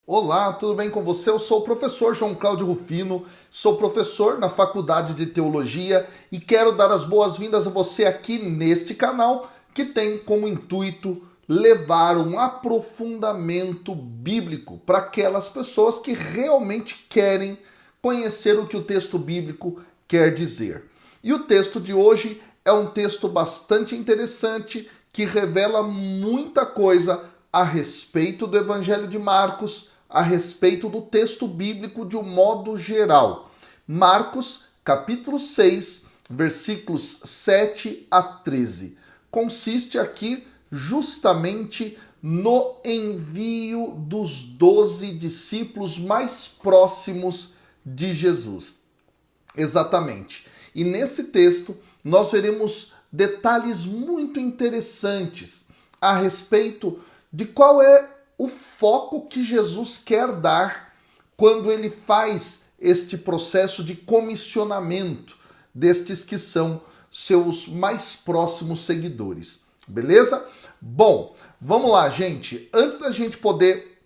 Olá, tudo bem com você? Eu sou o professor João Cláudio Rufino, sou professor na Faculdade de Teologia e quero dar as boas-vindas a você aqui neste canal que tem como intuito levar um aprofundamento bíblico para aquelas pessoas que realmente querem conhecer o que o texto bíblico quer dizer. E o texto de hoje é um texto bastante interessante que revela muita coisa a respeito do Evangelho de Marcos, a respeito do texto bíblico de um modo geral. Marcos, capítulo 6, versículos 7 a 13. Consiste aqui justamente no envio dos 12 discípulos mais próximos de Jesus. Exatamente. E nesse texto nós veremos detalhes muito interessantes a respeito de qual é o foco que Jesus quer dar quando ele faz este processo de comissionamento destes que são seus mais próximos seguidores. Beleza? Bom, vamos lá, gente. Antes da gente poder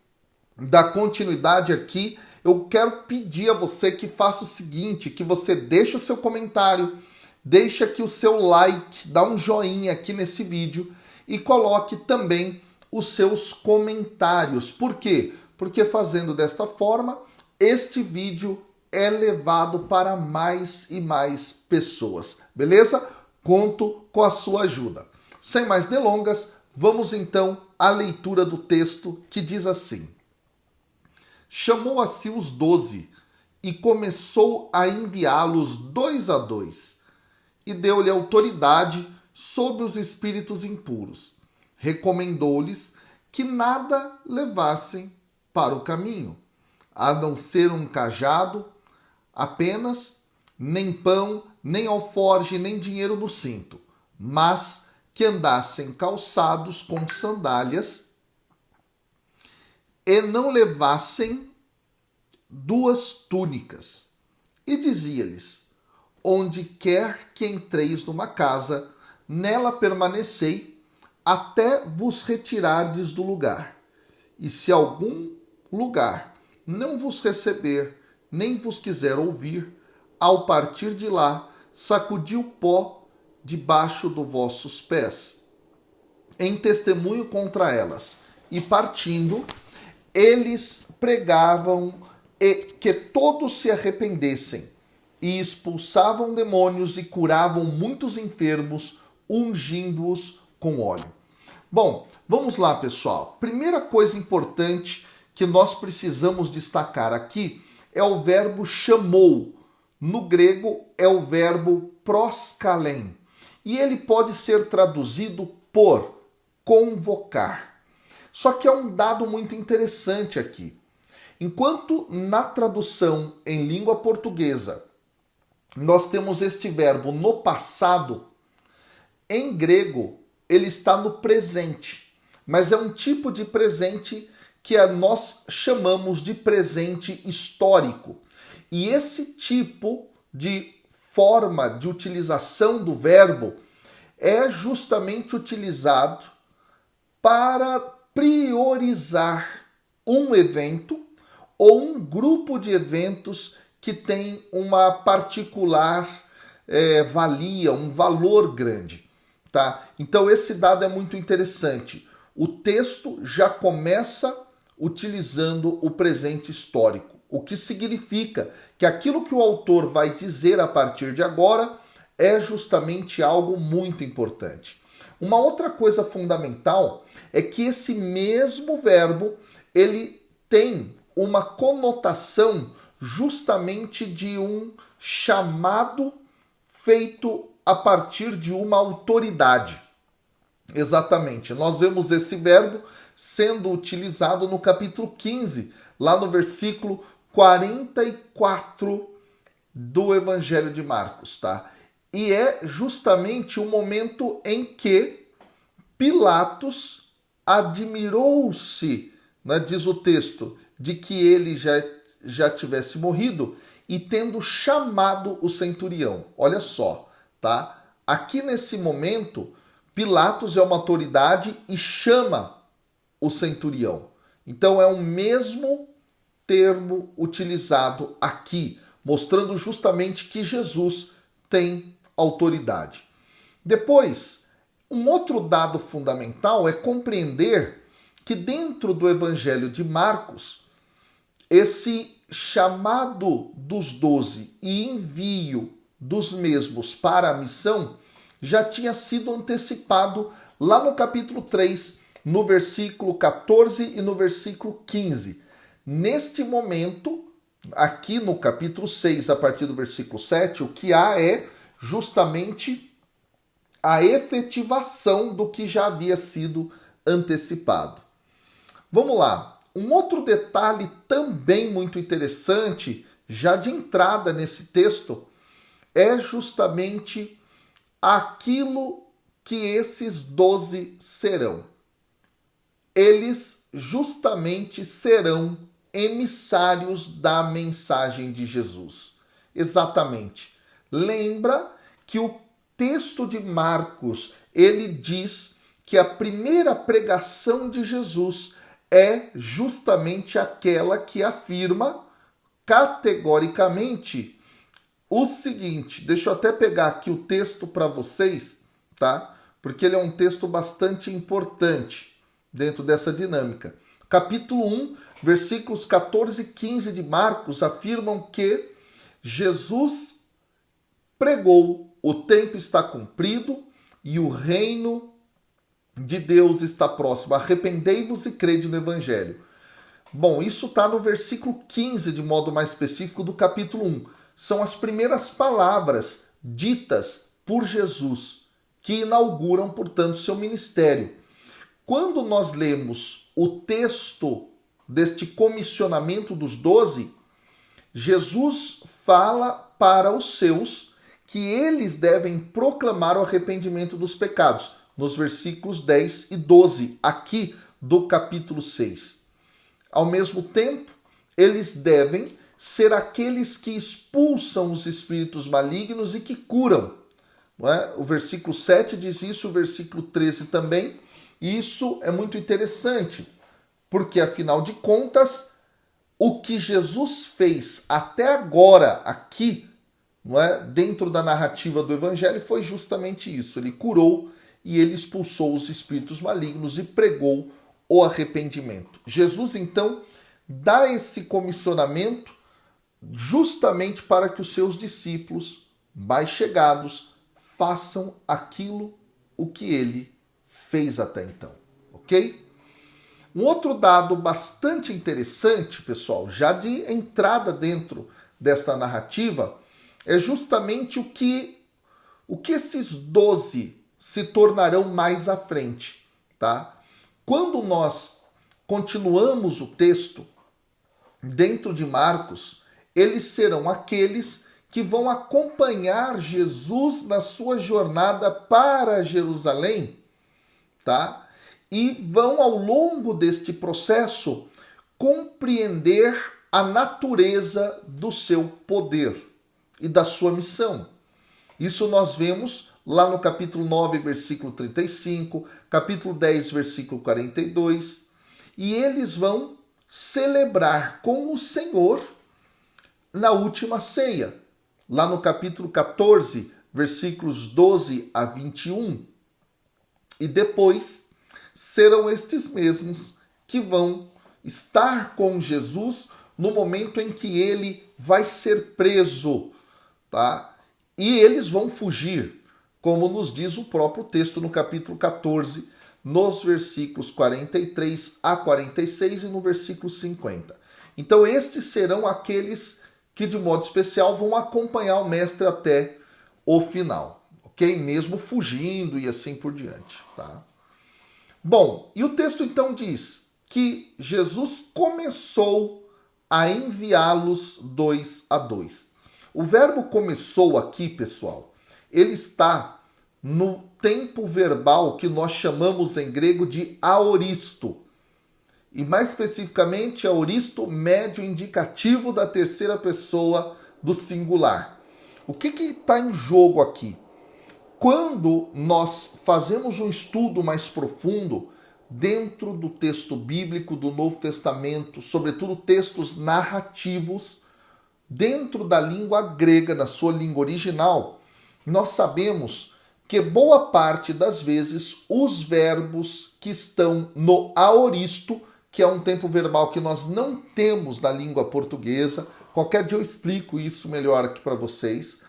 dar continuidade aqui, eu quero pedir a você que faça o seguinte, que você deixe o seu comentário, deixe aqui o seu like, dá um joinha aqui nesse vídeo e coloque também os seus comentários. Por quê? Porque fazendo desta forma, este vídeo é levado para mais e mais pessoas. Beleza? Conto com a sua ajuda. Sem mais delongas, vamos então à leitura do texto que diz assim: Chamou a si os 12 e começou a enviá-los 2 a 2, e deu-lhe autoridade sobre os espíritos impuros. Recomendou-lhes que nada levassem para o caminho, a não ser um cajado apenas, nem pão, nem alforge, nem dinheiro no cinto, mas que andassem calçados com sandálias e não levassem 2 túnicas. E dizia-lhes: onde quer que entreis numa casa, nela permanecei, até vos retirardes do lugar. E se algum lugar não vos receber, nem vos quiser ouvir, ao partir de lá, sacudi o pó debaixo dos vossos pés, em testemunho contra elas. E partindo, eles pregavam que todos se arrependessem, e expulsavam demônios e curavam muitos enfermos, ungindo-os com óleo. Bom, vamos lá, pessoal. Primeira coisa importante que nós precisamos destacar aqui é o verbo chamou. No grego é o verbo proskalen. E ele pode ser traduzido por convocar. Só que é um dado muito interessante aqui. Enquanto na tradução em língua portuguesa nós temos este verbo no passado, em grego ele está no presente, mas é um tipo de presente que nós chamamos de presente histórico. E esse tipo de forma de utilização do verbo é justamente utilizado para priorizar um evento ou um grupo de eventos que tem uma particular valia, um valor grande. Tá? Então esse dado é muito interessante. O texto já começa utilizando o presente histórico, o que significa que aquilo que o autor vai dizer a partir de agora é justamente algo muito importante. Uma outra coisa fundamental é que esse mesmo verbo ele tem uma conotação justamente de um chamado feito a partir de uma autoridade. Exatamente. Nós vemos esse verbo sendo utilizado no capítulo 15, lá no versículo 44 do Evangelho de Marcos, tá? E é justamente o momento em que Pilatos admirou-se, né, diz o texto, de que ele já tivesse morrido e tendo chamado o centurião. Olha só. Tá? Aqui nesse momento, Pilatos é uma autoridade e chama o centurião. Então é o mesmo termo utilizado aqui, mostrando justamente que Jesus tem autoridade. Depois, um outro dado fundamental é compreender que dentro do Evangelho de Marcos, esse chamado dos 12 e envio dos mesmos para a missão já tinha sido antecipado lá no capítulo 3, no versículo 14 e no versículo 15. Neste momento, aqui no capítulo 6, a partir do versículo 7, o que há é justamente a efetivação do que já havia sido antecipado. Vamos lá. Um outro detalhe também muito interessante, já de entrada nesse texto, é justamente aquilo que esses 12 serão. Eles justamente serão emissários da mensagem de Jesus. Exatamente. Lembra que o texto de Marcos, ele diz que a primeira pregação de Jesus é justamente aquela que afirma categoricamente o seguinte. Deixa eu até pegar aqui o texto para vocês, tá? Porque ele é um texto bastante importante dentro dessa dinâmica. Capítulo 1, versículos 14 e 15 de Marcos afirmam que Jesus pregou: o tempo está cumprido e o reino de Deus está próximo. Arrependei-vos e crede no Evangelho. Bom, isso está no versículo 15, de modo mais específico, do capítulo 1. São as primeiras palavras ditas por Jesus, que inauguram, portanto, seu ministério. Quando nós lemos o texto deste comissionamento dos 12, Jesus fala para os seus que eles devem proclamar o arrependimento dos pecados, nos versículos 10 e 12, aqui do capítulo 6. Ao mesmo tempo, eles devem ser aqueles que expulsam os espíritos malignos e que curam. Não é? O versículo 7 diz isso, o versículo 13 também. Isso é muito interessante, porque afinal de contas, o que Jesus fez até agora aqui, não é, dentro da narrativa do Evangelho, foi justamente isso. Ele curou e ele expulsou os espíritos malignos e pregou o arrependimento. Jesus, então, dá esse comissionamento justamente para que os seus discípulos mais chegados façam aquilo o que ele fez até então, ok? Um outro dado bastante interessante, pessoal, já de entrada dentro desta narrativa, é justamente o que esses 12 se tornarão mais à frente, tá? Quando nós continuamos o texto dentro de Marcos, eles serão aqueles que vão acompanhar Jesus na sua jornada para Jerusalém, tá? E vão, ao longo deste processo, compreender a natureza do seu poder e da sua missão. Isso nós vemos lá no capítulo 9, versículo 35, capítulo 10, versículo 42, e eles vão celebrar com o Senhor na última ceia, lá no capítulo 14, versículos 12 a 21. E depois serão estes mesmos que vão estar com Jesus no momento em que ele vai ser preso, tá? E eles vão fugir, como nos diz o próprio texto no capítulo 14, nos versículos 43 a 46 e no versículo 50. Então estes serão aqueles que de modo especial vão acompanhar o mestre até o final, ok? Mesmo fugindo e assim por diante, tá? Bom, e o texto então diz que Jesus começou a enviá-los 2 a 2. O verbo começou aqui, pessoal, ele está no tempo verbal que nós chamamos em grego de aoristo. E mais especificamente, aoristo médio indicativo da terceira pessoa do singular. O que está em jogo aqui? Quando nós fazemos um estudo mais profundo dentro do texto bíblico do Novo Testamento, sobretudo textos narrativos, dentro da língua grega, na sua língua original, nós sabemos que boa parte das vezes os verbos que estão no aoristo, que é um tempo verbal que nós não temos na língua portuguesa, qualquer dia eu explico isso melhor aqui para vocês,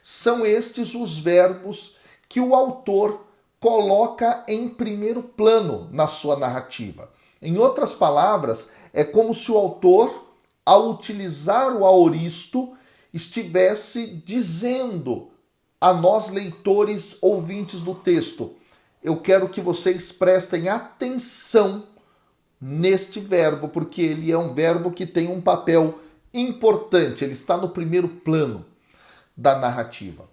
são estes os verbos que o autor coloca em primeiro plano na sua narrativa. Em outras palavras, é como se o autor, ao utilizar o aoristo, estivesse dizendo a nós, leitores, ouvintes do texto: eu quero que vocês prestem atenção neste verbo, porque ele é um verbo que tem um papel importante, ele está no primeiro plano da narrativa.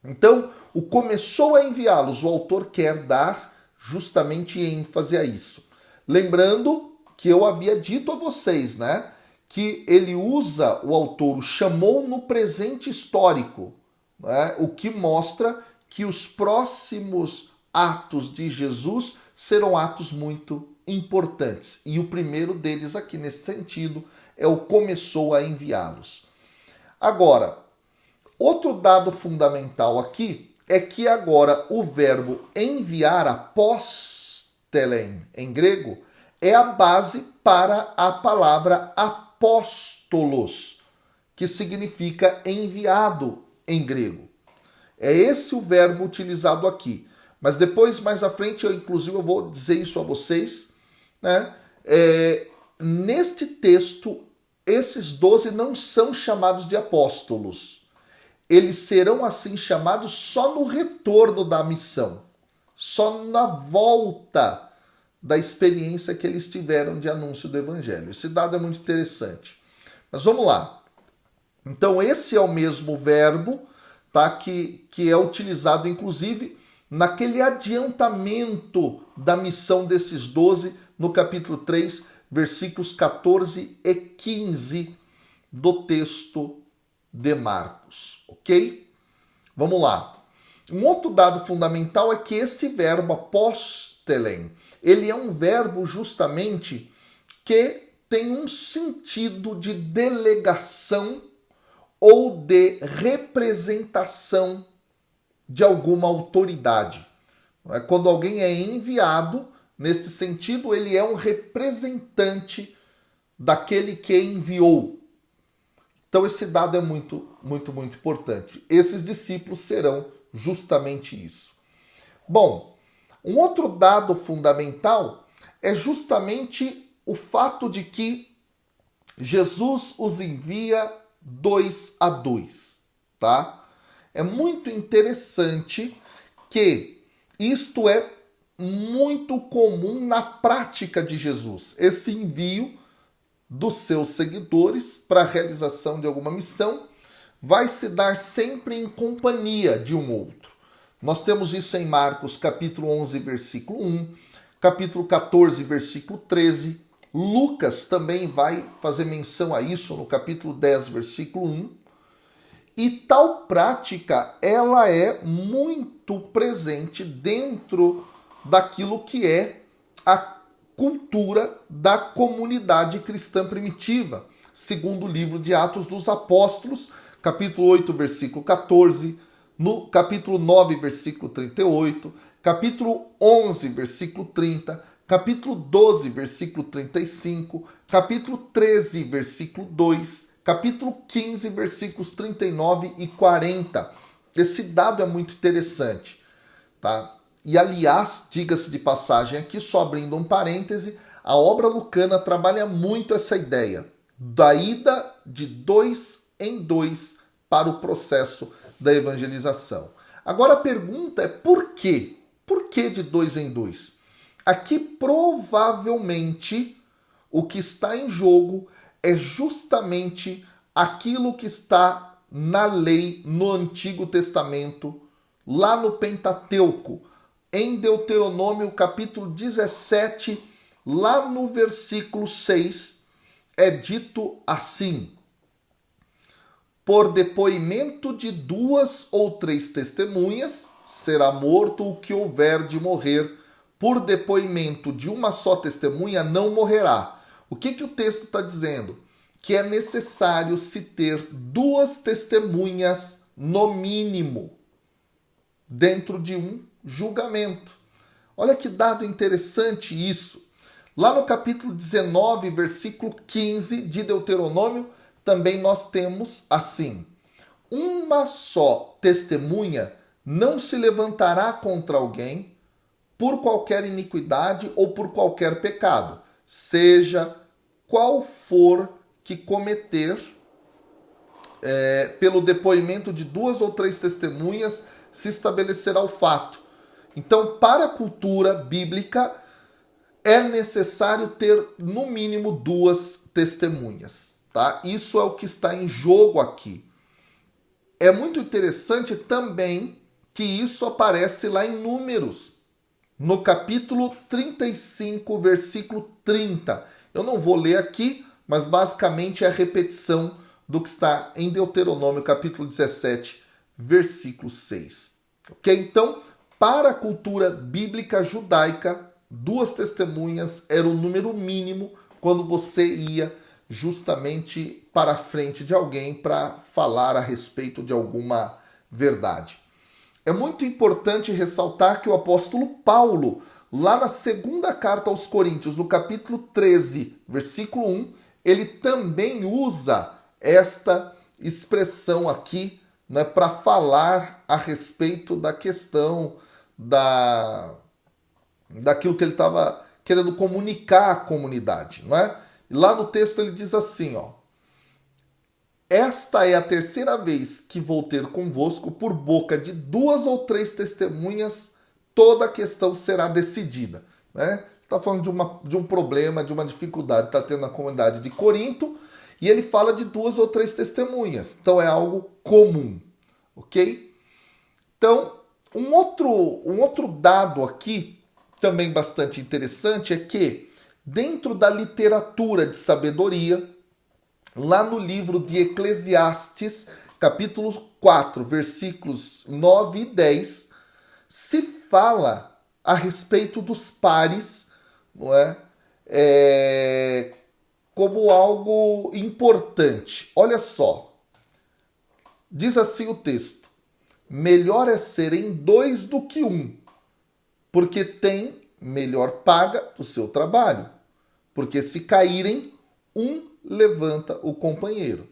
Então, o começou a enviá-los, o autor quer dar justamente ênfase a isso. Lembrando que eu havia dito a vocês, né, que ele usa, o autor o chamou no presente histórico, né, o que mostra que os próximos atos de Jesus serão atos muito importantes. E o primeiro deles aqui nesse sentido é o começou a enviá-los. Agora, outro dado fundamental aqui é que agora o verbo enviar, apostelen em grego, é a base para a palavra apóstolos, que significa enviado em grego. É esse o verbo utilizado aqui. Mas depois, mais à frente, eu vou dizer isso a vocês, né? Neste texto, esses 12 não são chamados de apóstolos. Eles serão assim chamados só no retorno da missão, só na volta da experiência que eles tiveram de anúncio do evangelho. Esse dado é muito interessante. Mas vamos lá. Então esse é o mesmo verbo, tá, que é utilizado inclusive naquele adiantamento da missão desses 12 no capítulo 3, versículos 14 e 15 do texto de Marcos, ok? Vamos lá. Um outro dado fundamental é que este verbo apostelen, ele é um verbo justamente que tem um sentido de delegação ou de representação de alguma autoridade. Quando alguém é enviado, nesse sentido, ele é um representante daquele que enviou. Então esse dado é muito, muito, muito importante. Esses discípulos serão justamente isso. Bom, um outro dado fundamental é justamente o fato de que Jesus os envia 2 a 2, tá? É muito interessante que isto é muito comum na prática de Jesus. Esse envio dos seus seguidores para a realização de alguma missão vai se dar sempre em companhia de um outro. Nós temos isso em Marcos capítulo 11, versículo 1, capítulo 14, versículo 13. Lucas também vai fazer menção a isso no capítulo 10, versículo 1. E tal prática, ela é muito presente dentro daquilo que é a cultura da comunidade cristã primitiva, segundo o livro de Atos dos Apóstolos, capítulo 8, versículo 14, no capítulo 9, versículo 38, capítulo 11, versículo 30, capítulo 12, versículo 35, capítulo 13, versículo 2, capítulo 15, versículos 39 e 40. Esse dado é muito interessante, tá? E, aliás, diga-se de passagem aqui, só abrindo um parêntese, a obra lucana trabalha muito essa ideia da ida de 2 em 2 para o processo da evangelização. Agora a pergunta é por quê? Por que de 2 em 2? Aqui provavelmente o que está em jogo é justamente aquilo que está na lei no Antigo Testamento, lá no Pentateuco, em Deuteronômio capítulo 17, lá no versículo 6, é dito assim: por depoimento de 2 ou 3 testemunhas, será morto o que houver de morrer, por depoimento de uma só testemunha não morrerá. O que o texto está dizendo? Que é necessário se ter 2 testemunhas no mínimo dentro de um julgamento. Olha que dado interessante isso. Lá no capítulo 19, versículo 15 de Deuteronômio, também nós temos assim: uma só testemunha não se levantará contra alguém por qualquer iniquidade ou por qualquer pecado, seja qual for que cometer, pelo depoimento de 2 ou 3 testemunhas se estabelecerá o fato. Então, para a cultura bíblica, é necessário ter no mínimo 2 testemunhas, tá? Isso é o que está em jogo aqui. É muito interessante também que isso aparece lá em Números, no capítulo 35, versículo 30. Eu não vou ler aqui, mas basicamente é a repetição do que está em Deuteronômio, capítulo 17, versículo 6. Ok? Então, para a cultura bíblica judaica, 2 testemunhas era o número mínimo quando você ia justamente para a frente de alguém para falar a respeito de alguma verdade. É muito importante ressaltar que o apóstolo Paulo, lá na segunda carta aos Coríntios, no capítulo 13, versículo 1, ele também usa esta expressão aqui, né, para falar a respeito da questão daquilo que ele estava querendo comunicar à comunidade, não é? Lá no texto ele diz assim, ó: esta é a 3ª vez que vou ter convosco, por boca de 2 ou 3 testemunhas, toda a questão será decidida. Né? Está falando de um problema, de uma dificuldade que está tendo na comunidade de Corinto, e ele fala de 2 ou 3 testemunhas. Então é algo comum, ok? Então, um outro dado aqui, também bastante interessante, é que dentro da literatura de sabedoria, lá no livro de Eclesiastes, capítulo 4, versículos 9 e 10, se fala a respeito dos pares, não é? Como algo importante. Olha só, diz assim o texto: melhor é serem 2 do que 1, porque tem melhor paga do seu trabalho, porque se caírem, um levanta o companheiro.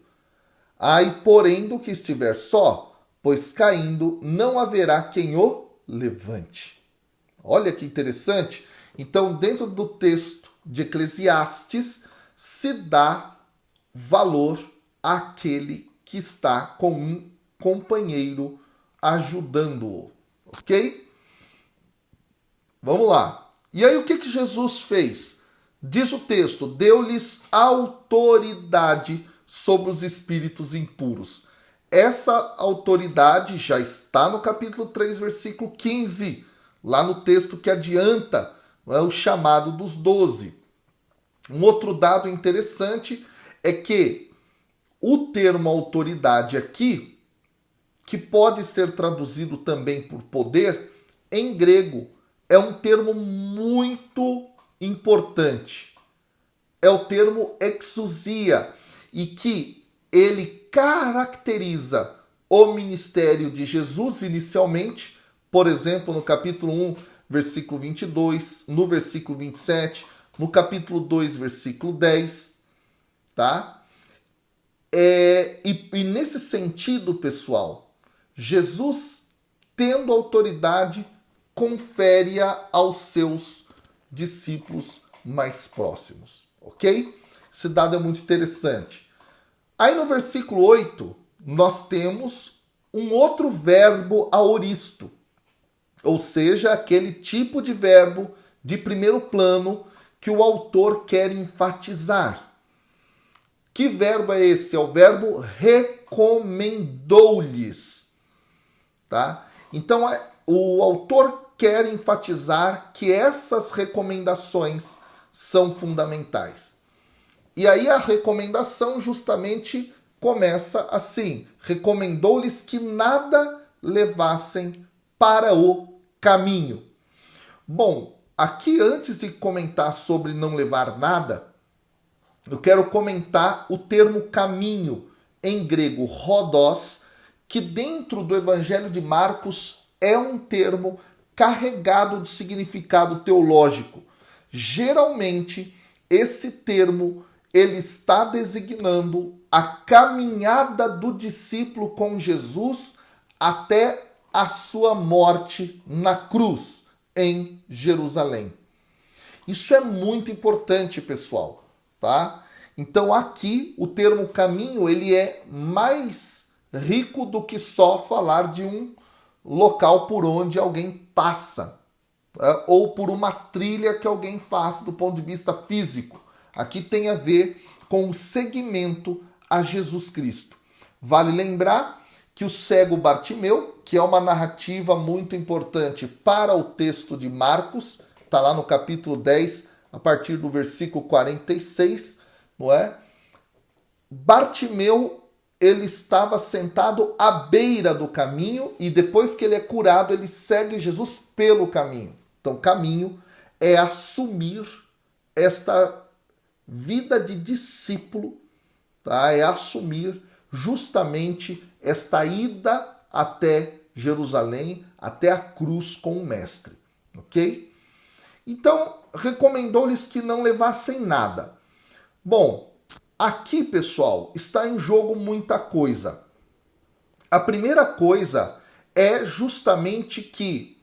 Ai, porém, do que estiver só, pois caindo não haverá quem o levante. Olha que interessante. Então, dentro do texto de Eclesiastes, se dá valor àquele que está com um companheiro ajudando-o. Ok? Vamos lá. E aí o que Jesus fez? Diz o texto: deu-lhes autoridade sobre os espíritos impuros. Essa autoridade já está no capítulo 3, versículo 15, lá no texto que adianta, não é, o chamado dos 12. Um outro dado interessante é que o termo autoridade aqui, que pode ser traduzido também por poder, em grego, é um termo muito importante. É o termo exousia, e que ele caracteriza o ministério de Jesus inicialmente, por exemplo, no capítulo 1, versículo 22, no versículo 27, no capítulo 2, versículo 10, tá? E nesse sentido, pessoal, Jesus, tendo autoridade, confere-a aos seus discípulos mais próximos, ok? Esse dado é muito interessante. Aí no versículo 8, nós temos um outro verbo aoristo, ou seja, aquele tipo de verbo de primeiro plano que o autor quer enfatizar. Que verbo é esse? É o verbo recomendou-lhes. Tá? Então, o autor quer enfatizar que essas recomendações são fundamentais. E aí a recomendação justamente começa assim: recomendou-lhes que nada levassem para o caminho. Bom, aqui antes de comentar sobre não levar nada, eu quero comentar o termo caminho, em grego rhodós, que dentro do Evangelho de Marcos é um termo carregado de significado teológico. Geralmente, esse termo ele está designando a caminhada do discípulo com Jesus até a sua morte na cruz em Jerusalém. Isso é muito importante, pessoal, tá? Então aqui o termo caminho ele é mais rico do que só falar de um local por onde alguém passa, ou por uma trilha que alguém faz do ponto de vista físico. Aqui tem a ver com o seguimento a Jesus Cristo. Vale lembrar que o cego Bartimeu, que é uma narrativa muito importante para o texto de Marcos, está lá no capítulo 10, a partir do versículo 46, não é? Bartimeu, ele estava sentado à beira do caminho e depois que ele é curado, ele segue Jesus pelo caminho. Então, caminho é assumir esta vida de discípulo, tá? É assumir justamente esta ida até Jerusalém, até a cruz com o mestre, ok? Então, recomendou-lhes que não levassem nada. Bom, aqui, pessoal, está em jogo muita coisa. A primeira coisa é justamente que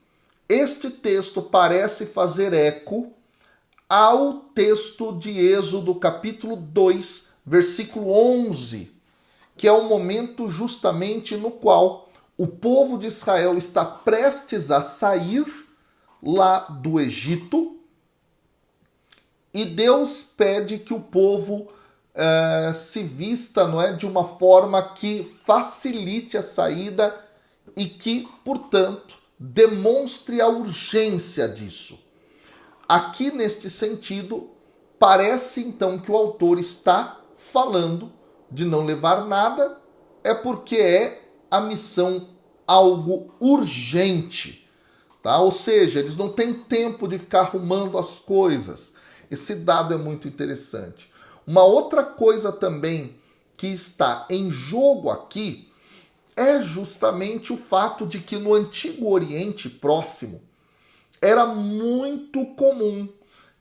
este texto parece fazer eco ao texto de Êxodo, capítulo 2, versículo 11, que é o momento justamente no qual o povo de Israel está prestes a sair lá do Egito e Deus pede que o povo se vista, não é, de uma forma que facilite a saída e que, portanto, demonstre a urgência disso. Aqui, neste sentido, parece então que o autor está falando de não levar nada, é porque é a missão algo urgente, tá? Ou seja, eles não têm tempo de ficar arrumando as coisas. Esse dado é muito interessante. Uma outra coisa também que está em jogo aqui é justamente o fato de que no Antigo Oriente Próximo era muito comum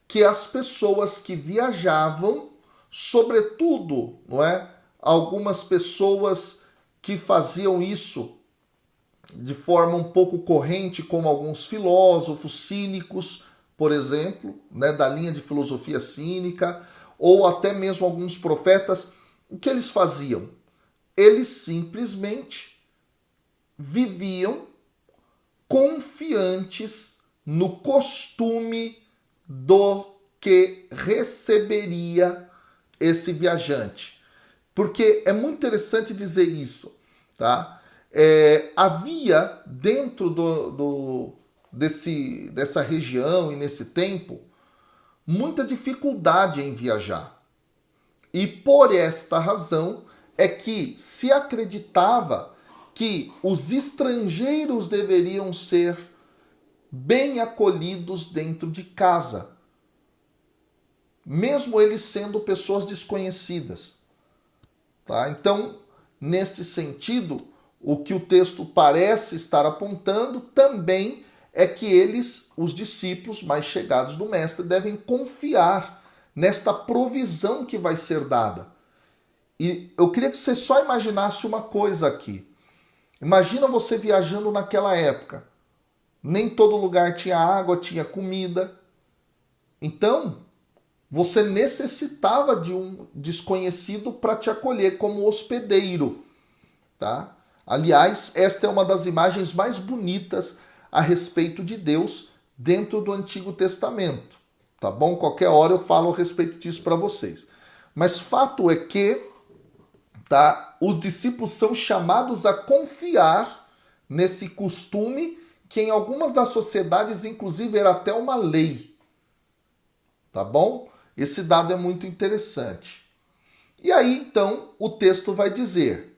que as pessoas que viajavam, sobretudo, não é? Algumas pessoas que faziam isso de forma um pouco corrente, como alguns filósofos cínicos, por exemplo, né, da linha de filosofia cínica, ou até mesmo alguns profetas, o que eles faziam? Eles simplesmente viviam confiantes no costume do que receberia esse viajante. Porque é muito interessante dizer isso, tá? Havia dentro dessa região e nesse tempo muita dificuldade em viajar. E por esta razão é que se acreditava que os estrangeiros deveriam ser bem acolhidos dentro de casa, mesmo eles sendo pessoas desconhecidas. Tá? Então, neste sentido, o que o texto parece estar apontando também é que eles, os discípulos mais chegados do mestre, devem confiar nesta provisão que vai ser dada. E eu queria que você só imaginasse uma coisa aqui. Imagina você viajando naquela época. Nem todo lugar tinha água, tinha comida. Então, você necessitava de um desconhecido para te acolher como hospedeiro, tá? Aliás, esta é uma das imagens mais bonitas a respeito de Deus dentro do Antigo Testamento, tá bom? Qualquer hora eu falo a respeito disso para vocês. Mas fato é que, tá, os discípulos são chamados a confiar nesse costume que em algumas das sociedades, inclusive, era até uma lei, tá bom? Esse dado é muito interessante. E aí, então, o texto vai dizer,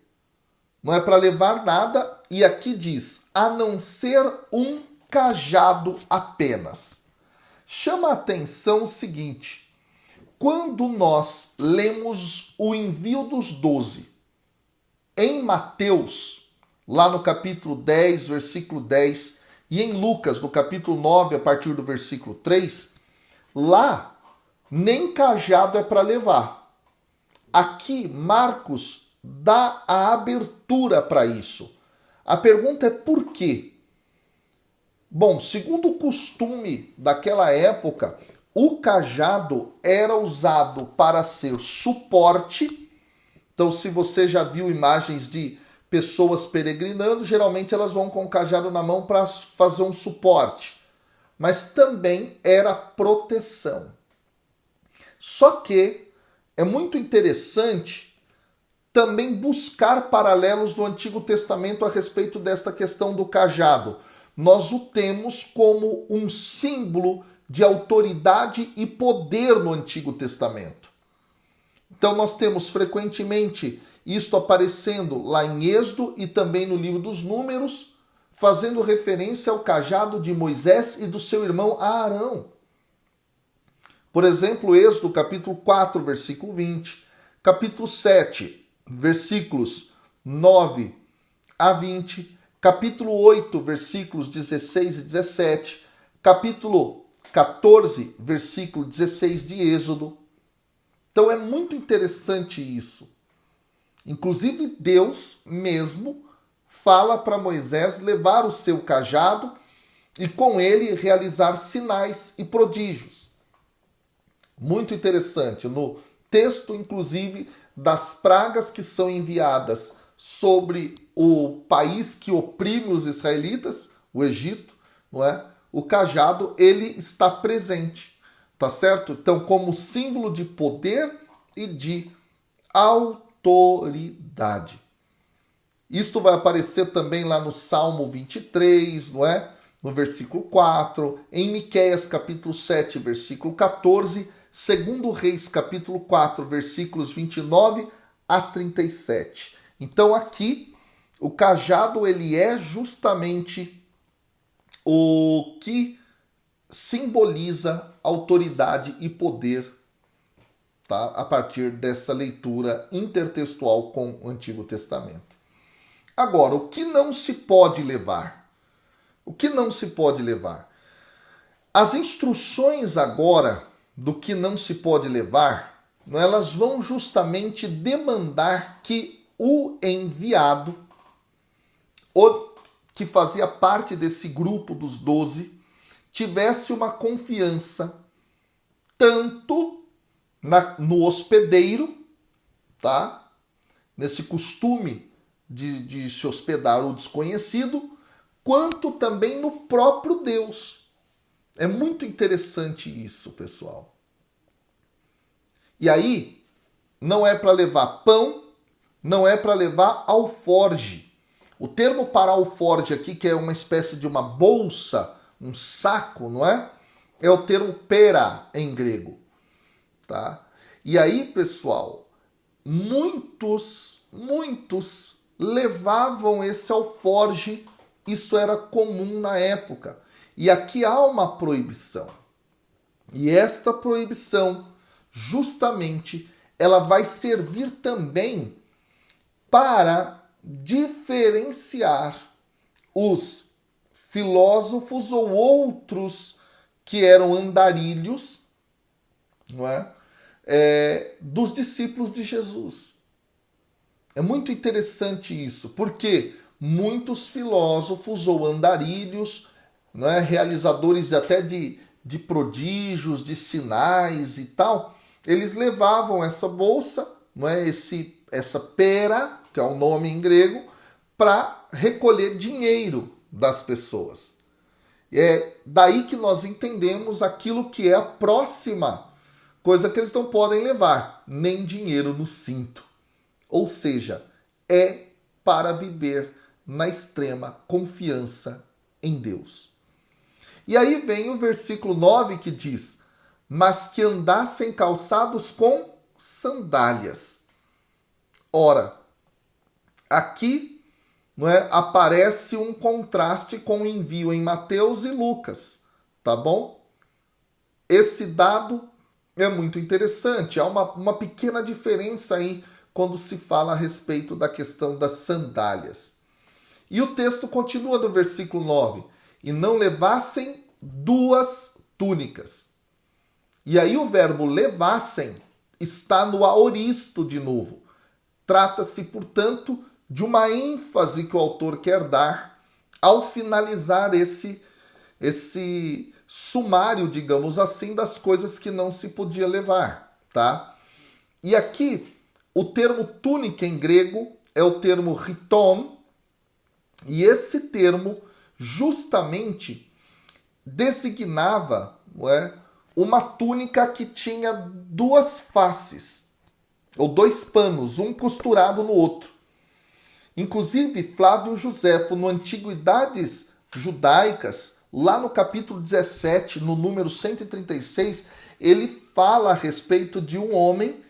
não é para levar nada, e aqui diz, a não ser um cajado apenas. chama a atenção o seguinte: quando nós lemos o envio dos 12 em Mateus, lá no capítulo 10, versículo 10, e em Lucas, no capítulo 9, a partir do versículo 3, lá nem cajado é para levar. Aqui, Marcos dá a abertura para isso. A pergunta é por quê? Bom, segundo o costume daquela época, o cajado era usado para ser suporte. Então, se você já viu imagens de pessoas peregrinando, geralmente elas vão com o cajado na mão para fazer um suporte. Mas também era proteção. Só que é muito interessante também buscar paralelos do Antigo Testamento a respeito desta questão do cajado. Nós o temos como um símbolo de autoridade e poder no Antigo Testamento. Então nós temos frequentemente isto aparecendo lá em Êxodo e também no livro dos Números, fazendo referência ao cajado de Moisés e do seu irmão Arão. Por exemplo, Êxodo capítulo 4, versículo 20, capítulo 7, versículos 9 a 20, capítulo 8, versículos 16 e 17, capítulo 14, versículo 16 de Êxodo. Então é muito interessante isso. Inclusive Deus mesmo fala para Moisés levar o seu cajado e com ele realizar sinais e prodígios. Muito interessante. No texto, inclusive, das pragas que são enviadas sobre o país que oprime os israelitas, o Egito, não é? O cajado, ele está presente, tá certo? Então, como símbolo de poder e de autoridade. Isto vai aparecer também lá no Salmo 23, não é? No versículo 4, em Miqueias capítulo 7, versículo 14, segundo Reis capítulo 4, versículos 29 a 37. Então aqui o cajado ele é justamente o que simboliza autoridade e poder, tá? A partir dessa leitura intertextual com o Antigo Testamento. Agora, o que não se pode levar? O que não se pode levar? As instruções agora do que não se pode levar, elas vão justamente demandar que o enviado, o que fazia parte desse grupo dos 12, tivesse uma confiança tanto no hospedeiro, tá? Nesse costume de se hospedar o desconhecido, quanto também no próprio Deus. É muito interessante isso, pessoal. E aí, não é para levar pão, não é para levar alforge. O termo para alforge aqui, que é uma espécie de uma bolsa, um saco, não é? É o termo pera em grego, tá? E aí, pessoal, muitos levavam esse alforge, isso era comum na época. E aqui há uma proibição. E esta proibição, justamente, ela vai servir também para diferenciar os filósofos ou outros que eram andarilhos, não é? Dos discípulos de Jesus. É muito interessante isso, porque muitos filósofos ou andarilhos, não é, realizadores até de prodígios, de sinais e tal, eles levavam essa bolsa, não é, essa pera, que é o nome em grego, para recolher dinheiro das pessoas. É daí que nós entendemos aquilo que é a próxima coisa que eles não podem levar, nem dinheiro no cinto. Ou seja, é para viver na extrema confiança em Deus. E aí vem o versículo 9 que diz: mas que andassem calçados com sandálias. Ora, aqui, não é, aparece um contraste com o envio em Mateus e Lucas, tá bom? esse dado é muito interessante. Há uma pequena diferença aí quando se fala a respeito da questão das sandálias. E o texto continua no versículo 9. E não levassem 2 túnicas. E aí o verbo levassem está no aoristo de novo. Trata-se, portanto, de uma ênfase que o autor quer dar ao finalizar esse sumário, digamos assim, das coisas que não se podia levar, tá? E aqui, o termo túnica em grego é o termo riton, e esse termo justamente designava, não é, uma túnica que tinha 2 faces, ou 2 panos, um costurado no outro. Inclusive, Flávio Joséfo, no Antiguidades Judaicas, lá no capítulo 17, no número 136, ele fala a respeito de um homem,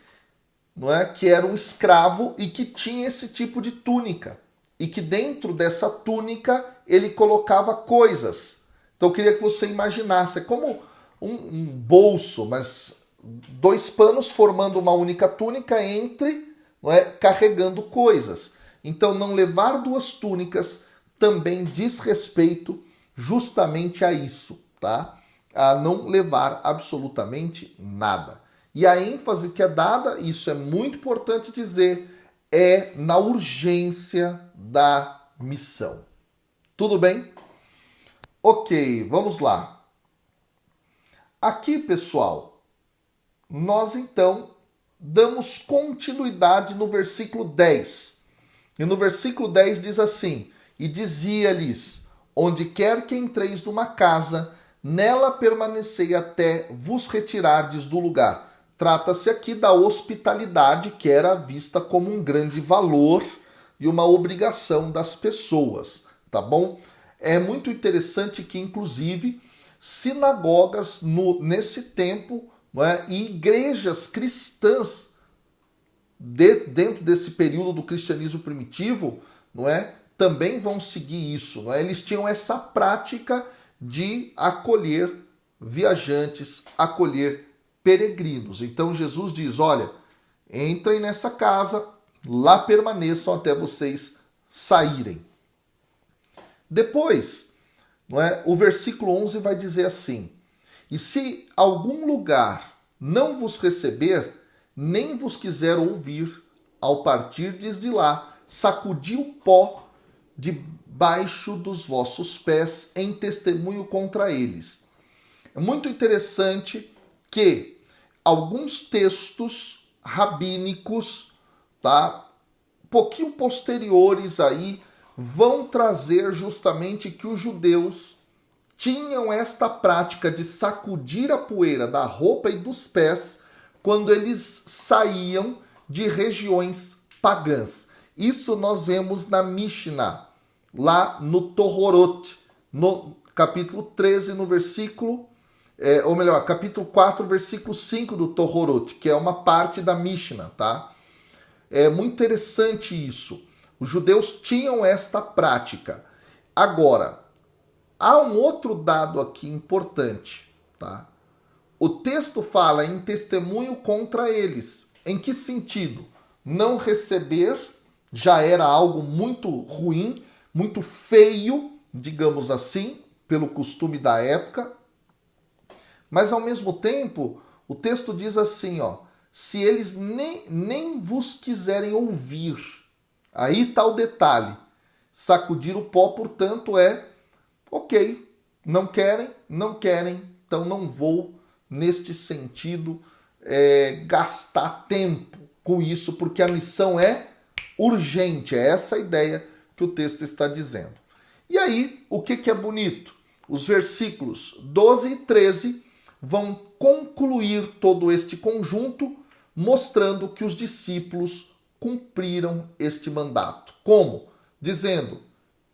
não é, que era um escravo e que tinha esse tipo de túnica. E que dentro dessa túnica ele colocava coisas. Então eu queria que você imaginasse, é como um bolso, mas 2 panos formando uma única túnica entre, não é, carregando coisas. Então não levar 2 túnicas também diz respeito justamente a isso, tá? A não levar absolutamente nada. E a ênfase que é dada, isso é muito importante dizer, é na urgência da missão. Tudo bem? Ok, vamos lá. Aqui, pessoal, nós então damos continuidade no versículo 10. E no versículo 10 diz assim: E dizia-lhes: Onde quer que entreis numa casa, nela permanecei até vos retirardes do lugar. Trata-se aqui da hospitalidade, que era vista como um grande valor e uma obrigação das pessoas, tá bom? É muito interessante que, inclusive, sinagogas nesse tempo, não é, e igrejas cristãs dentro desse período do cristianismo primitivo, não é, também vão seguir isso, não é? Eles tinham essa prática de acolher viajantes, acolher peregrinos. Então Jesus diz: olha, entrem nessa casa, lá permaneçam até vocês saírem. Depois, não é, o versículo 11 vai dizer assim: E se algum lugar não vos receber, nem vos quiser ouvir, ao partirdes de lá, sacudi o pó debaixo dos vossos pés em testemunho contra eles. É muito interessante que alguns textos rabínicos, tá, um pouquinho posteriores aí, vão trazer justamente que os judeus tinham esta prática de sacudir a poeira da roupa e dos pés quando eles saíam de regiões pagãs. Isso nós vemos na Mishnah, lá no Tohorot, no capítulo 13, no versículo, ou melhor, capítulo 4, versículo 5 do Tohorot, que é uma parte da Mishnah, tá? É muito interessante isso. Os judeus tinham esta prática. Agora, há um outro dado aqui importante, tá? O texto fala em testemunho contra eles. Em que sentido? Não receber já era algo muito ruim, muito feio, digamos assim, pelo costume da época. Mas ao mesmo tempo, o texto diz assim, ó: se eles nem vos quiserem ouvir. Aí está o detalhe. Sacudir o pó, portanto, é ok, não querem, então não vou, neste sentido, gastar tempo com isso, porque a missão é urgente. É essa a ideia que o texto está dizendo. E aí, o que é bonito? Os versículos 12 e 13 vão concluir todo este conjunto, mostrando que os discípulos cumpriram este mandato. Como? Dizendo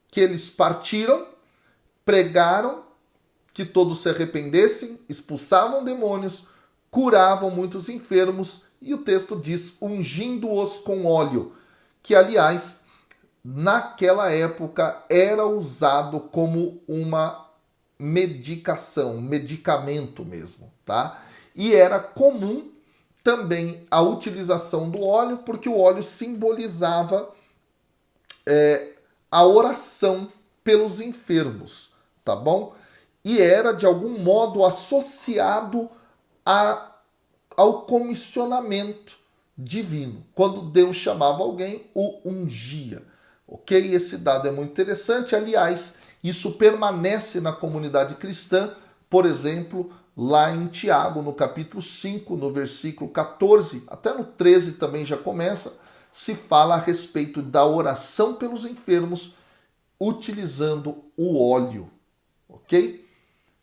que eles partiram, pregaram que todos se arrependessem, expulsavam demônios, curavam muitos enfermos, e o texto diz, ungindo-os com óleo, que, aliás, naquela época era usado como uma medicação, medicamento mesmo, tá? E era comum também a utilização do óleo, porque o óleo simbolizava a oração pelos enfermos, tá bom? E era, de algum modo, associado ao comissionamento divino. Quando Deus chamava alguém, o ungia. Ok? Esse dado é muito interessante. Aliás, isso permanece na comunidade cristã, por exemplo, lá em Tiago, no capítulo 5, no versículo 14, até no 13 também já começa, se fala a respeito da oração pelos enfermos utilizando o óleo. Ok?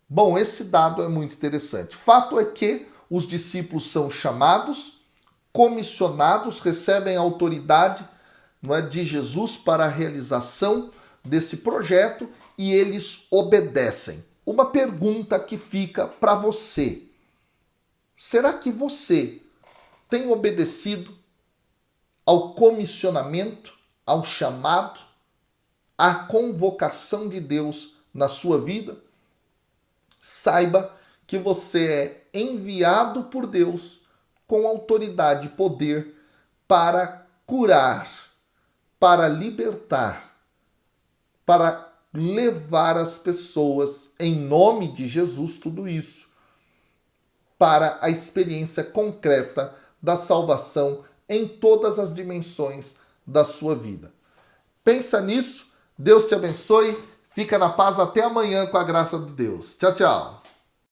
Bom, esse dado é muito interessante. Fato é que os discípulos são chamados, comissionados, recebem a autoridade, não é, de Jesus para a realização desse projeto e eles obedecem. Uma pergunta que fica para você. Será que você tem obedecido ao comissionamento, ao chamado, à convocação de Deus na sua vida? Saiba que você é enviado por Deus com autoridade e poder para curar, para libertar, para levar as pessoas, em nome de Jesus, tudo isso, para a experiência concreta da salvação em todas as dimensões da sua vida. Pensa nisso, Deus te abençoe, fica na paz até amanhã com a graça de Deus. Tchau, tchau.